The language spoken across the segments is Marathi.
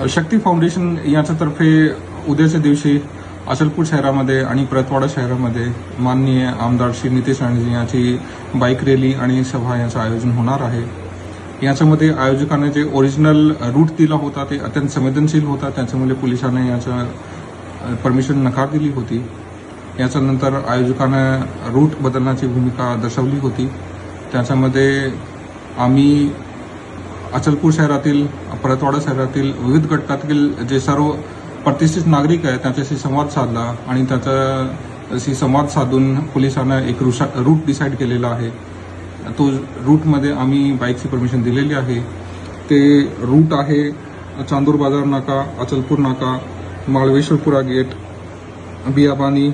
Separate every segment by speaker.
Speaker 1: शक्ती फाउंडेशन याच्यातर्फे उद्याच्या दिवशी अचलपूर शहरामध्ये आणि परतवाडा शहरामध्ये माननीय आमदार श्री नितेश राणे यांची बाईक रॅली आणि सभा यांचं आयोजन होणार आहे। याच्यामध्ये आयोजकांनी जे ओरिजिनल रूट दिला होता ते अत्यंत संवेदनशील होता, त्याच्यामुळे पोलिसांनी याचं परमिशन नकार दिली होती। याच्यानंतर आयोजकांना रूट बदलण्याची भूमिका दर्शवली होती। त्याच्यामध्ये आम्ही अचलपूर शहरातील परतवाडा शहरातील विविध गटातील जे सर्व प्रतिष्ठित नागरिक आहेत त्यांच्याशी संवाद साधला आणि त्याच्याशी संवाद साधून पोलिसांना एक रूट डिसाईड केलेला आहे। तो रूटमध्ये आम्ही बाईकची परमिशन दिलेली आहे। ते रूट आहे चांदूर बाजार नाका, अचलपूर नाका, माळवेश्वरपुरा गेट, बियाबानी,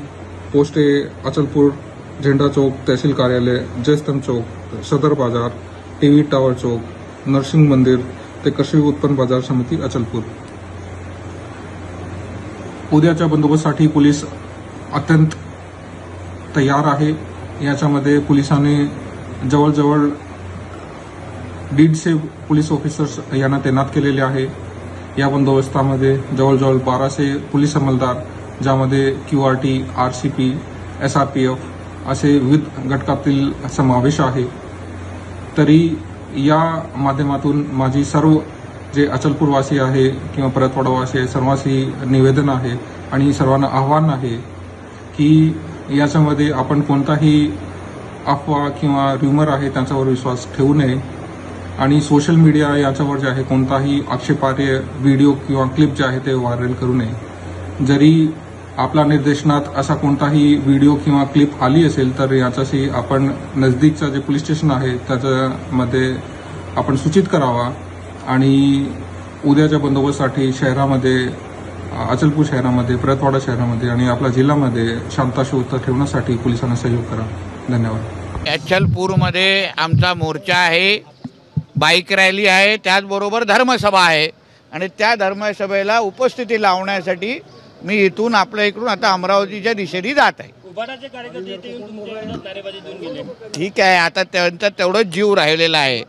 Speaker 1: पोस्टे अचलपूर, झेंडा चौक, तहसील कार्यालय, जयस्तंभ चौक, सदर बाजार, टीव्ही टावर चौक, नरसिंह मंदिर ते कृषी उत्पन्न बाजार समिती अचलपूर। उद्याच्या बंदोबस्तासाठी पोलीस अत्यंत तयार आहे। याच्यामध्ये पोलिसांनी जवळजवळ 150 पोलीस ऑफिसर्स यांना तैनात केलेले आहे। या बंदोबस्तामध्ये जवळजवळ 1200 पोलीस अंमलदार, ज्यामध्ये QRT, RCP, SRPF असे विविध घटकातील समावेश आहे। तरी या माध्यमातून माझी सर्व जे अचलपूरवासी आहे किंवा परतवाडावासी आहे सर्वांशी निवेदन आहे आणि सर्वांना आव्हान आहे की याच्यामध्ये आपण कोणताही अफवा किंवा र्युमर आहे त्यांच्यावर विश्वास ठेवू नये आणि सोशल मीडिया याच्यावर जे आहे कोणताही आक्षेपार्ह व्हिडिओ किंवा क्लिप जे आहे ते व्हायरल करू नये। जरी आपल्या निर्देशनात असा कोणताही व्हिडिओ किंवा क्लिप आली असेल तर याच्याशी आपण नजदीकचा जे पोलीस स्टेशन आहे त्याच्यामध्ये आपण सूचित करावा आणि उद्याच्या बंदोबस्तासाठी शहरामध्ये अचलपूर शहरामध्ये, परतवाडा शहरामध्ये आणि आपल्या जिल्ह्यामध्ये शांतता ठेवण्यासाठी पोलिसांना सहयोग करा। धन्यवाद।
Speaker 2: अचलपूरमध्ये आमचा मोर्चा आहे, बाईक रॅली आहे, त्याचबरोबर धर्मसभा आहे आणि त्या धर्मसभेला उपस्थिती लावण्यासाठी मी इथून आपल्या इकडून आता अमरावतीच्या दिशेने जात आहे। ठीक आहे, आता त्यांचा तेवढंच जीव राहिलेला आहे।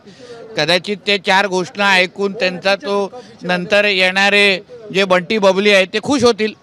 Speaker 2: कदाचित ते 4 घोषणा ऐकून त्यांचा तो नंतर येणारे जे बंटी बबली आहेत ते खुश होतील।